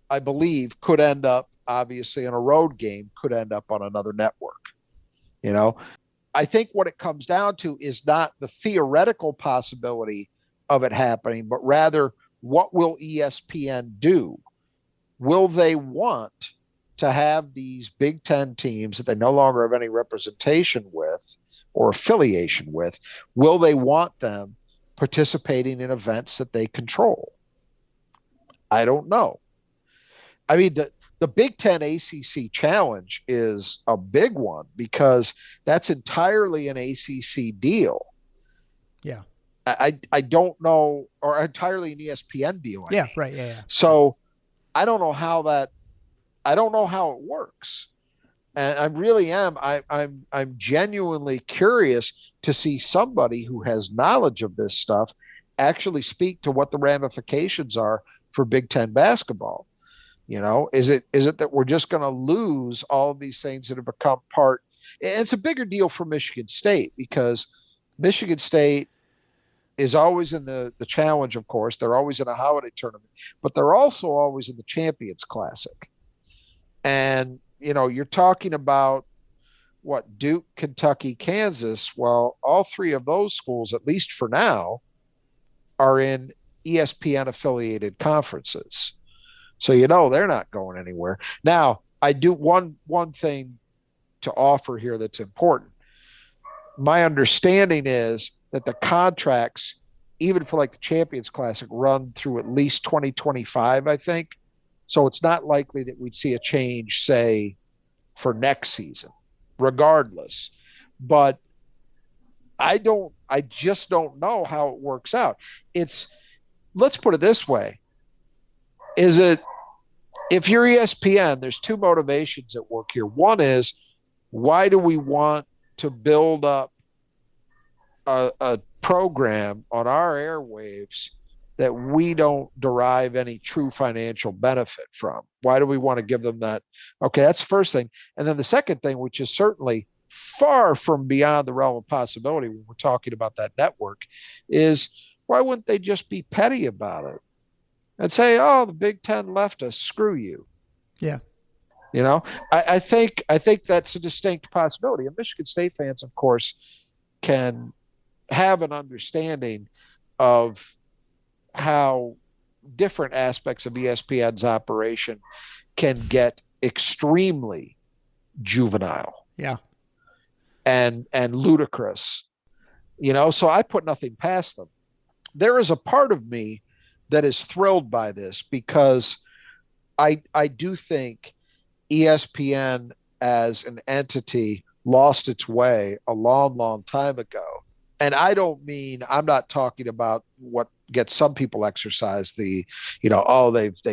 I believe, could end up, obviously, in a road game, could end up on another network. I think what it comes down to is not the theoretical possibility of it happening, but rather, what will ESPN do? Will they want to have these Big Ten teams that they no longer have any representation with or affiliation with? Will they want them participating in events that they control? I don't know. I mean, the Big Ten ACC Challenge is a big one because that's entirely an ACC deal. Yeah. I don't know, or entirely an ESPN deal. Yeah, right. Yeah. So I don't know how it works. And I really am. I'm genuinely curious to see somebody who has knowledge of this stuff actually speak to what the ramifications are for Big Ten basketball. Is it that we're just going to lose all of these things that have become part? And it's a bigger deal for Michigan State because Michigan State is always in the challenge, of course. They're always in a holiday tournament, but they're also always in the Champions Classic. And, you're talking about what, Duke, Kentucky, Kansas. Well, all three of those schools, at least for now, are in ESPN affiliated conferences. So, they're not going anywhere. Now, I do one thing to offer here that's important. My understanding is that the contracts, even for like the Champions Classic, run through at least 2025, I think. So it's not likely that we'd see a change, say, for next season, regardless. But I just don't know how it works out. Let's put it this way. If you're ESPN, there's two motivations at work here. One is, why do we want to build up a program on our airwaves that we don't derive any true financial benefit from? Why do we want to give them that? Okay, that's the first thing. And then the second thing, which is certainly far from beyond the realm of possibility when we're talking about that network, is why wouldn't they just be petty about it and say, oh, the Big Ten left us, screw you? Yeah. I think that's a distinct possibility. And Michigan State fans, of course, can have an understanding of how different aspects of ESPN's operation can get extremely juvenile. Yeah. And ludicrous. So I put nothing past them. There is a part of me that is thrilled by this because I do think ESPN as an entity lost its way a long, long time ago. And I'm not talking about what gets some people exercise they've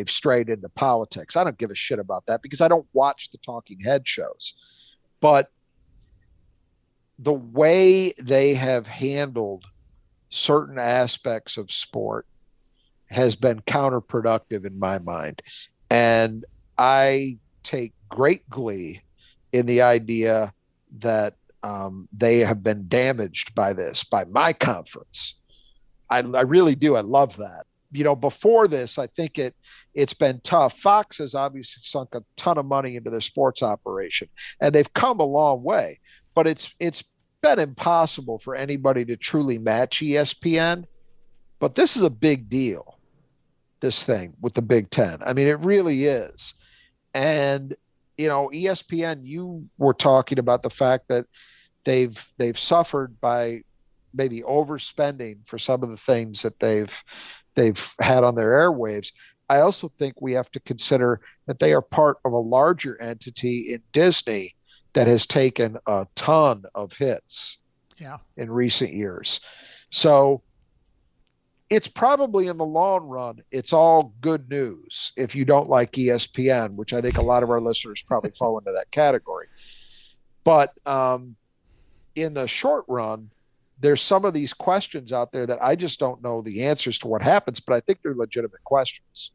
strayed into politics. I don't give a shit about that because I don't watch the talking head shows. But the way they have handled certain aspects of sport has been counterproductive in my mind. And I take great glee in the idea that they have been damaged by my conference. I really do. I love that. Before this, I think it's been tough. Fox has obviously sunk a ton of money into their sports operation, and they've come a long way. But it's been impossible for anybody to truly match ESPN. But this is a big deal, this thing with the Big Ten. I mean, it really is. And, ESPN, you were talking about the fact that they've suffered by maybe overspending for some of the things that they've had on their airwaves. I also think we have to consider that they are part of a larger entity in Disney that has taken a ton of hits in recent years. So it's probably in the long run, it's all good news if you don't like ESPN, which I think a lot of our listeners probably fall into that category. But in the short run, there's some of these questions out there that I just don't know the answers to what happens, but I think they're legitimate questions.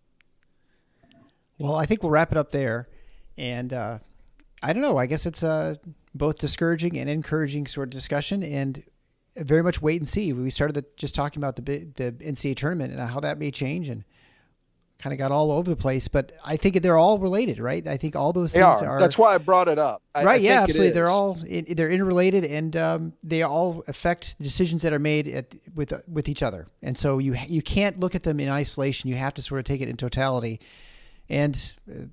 Well, I think we'll wrap it up there. And I don't know. I guess it's both discouraging and encouraging sort of discussion, and very much wait and see. We started just talking about the NCAA tournament and how that may change, and kind of got all over the place. But I think they're all related, right? I think all those things are. That's why I brought it up. Right? Yeah, absolutely. They're interrelated, and they all affect decisions that are made with each other. And so you can't look at them in isolation. You have to sort of take it in totality. And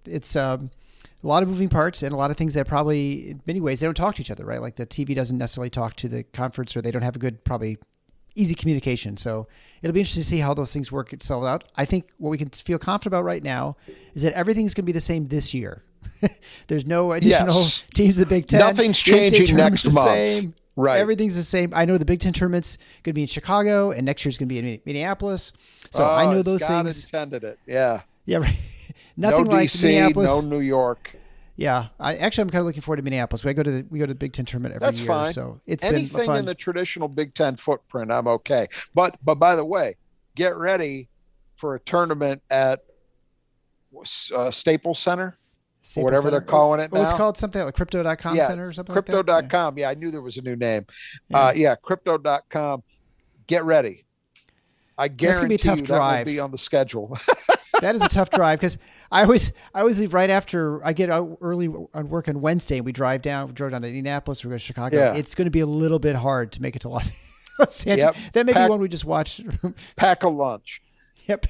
it's a lot of moving parts and a lot of things that probably, in many ways, they don't talk to each other, right? Like the TV doesn't necessarily talk to the conference, or they don't have a good, probably easy communication. So it'll be interesting to see how those things work itself out. I think what we can feel confident about right now is that everything's going to be the same this year. There's no additional teams of the Big Ten. Nothing's changing next month. Same. Right. Everything's the same. I know the Big Ten tournament's going to be in Chicago, and next year's going to be in Minneapolis. So I know those God things. Intended it. Yeah. Yeah, right. Nothing no like DC, Minneapolis. No New York. Yeah, I'm kind of looking forward to Minneapolis. We go to the Big Ten tournament every year. Fine. So it's anything been fun. In the traditional Big Ten footprint, I'm okay. But by the way, get ready for a tournament at Staples Center, or whatever they're calling it now. It's called something like Crypto.com Center or something Crypto. like that. Crypto.com. Yeah, I knew there was a new name. Crypto.com. Get ready. I guarantee that's gonna be a tough drive. That will be on the schedule. That is a tough drive, because I always leave right after I get out early on work on Wednesday. And we drove down to Indianapolis. We go to Chicago. Yeah. It's going to be a little bit hard to make it to Los Angeles. Yep. That may be one we just watch. Pack a lunch. Yep.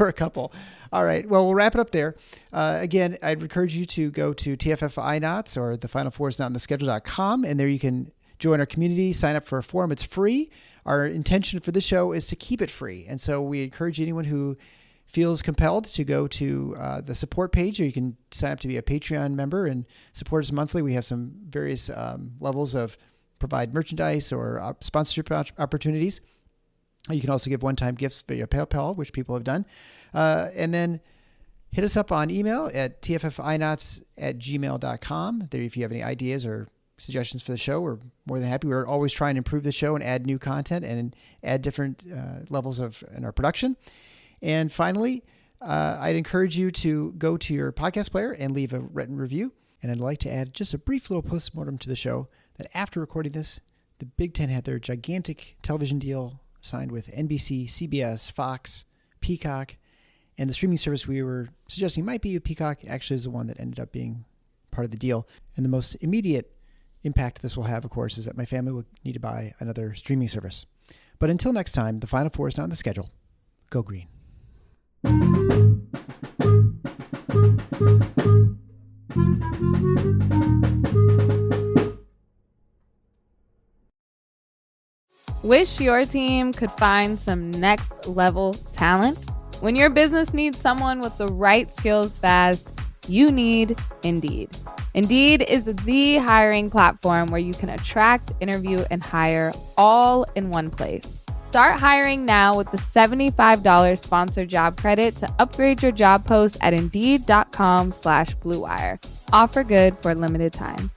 Or a couple. All right. Well, we'll wrap it up there. Again, I'd encourage you to go to TFF iNots or the Final Four is not on the schedule.com, and there you can join our community, sign up for a forum. It's free. Our intention for this show is to keep it free. And so we encourage anyone who feels compelled to go to the support page, or you can sign up to be a Patreon member and support us monthly. We have some various levels of provide merchandise or sponsorship opportunities. You can also give one-time gifts via PayPal, which people have done. And then hit us up on email at tffinots@gmail.com. There, if you have any ideas or suggestions for the show, we're more than happy. We're always trying to improve the show and add new content and add different levels in our production. And finally, I'd encourage you to go to your podcast player and leave a written review. And I'd like to add just a brief little postmortem to the show that after recording this, the Big Ten had their gigantic television deal signed with NBC, CBS, Fox, Peacock, and the streaming service we were suggesting might be Peacock actually is the one that ended up being part of the deal. And the most immediate impact this will have, of course, is that my family will need to buy another streaming service. But until next time, the Final Four is not on the schedule. Go Green. Wish your team could find some next level talent? When your business needs someone with the right skills fast, you need Indeed. Indeed is the hiring platform where you can attract, interview, and hire all in one place. Start hiring now with the $75 sponsored job credit to upgrade your job post at Indeed.com/Blue Wire. Offer good for a limited time.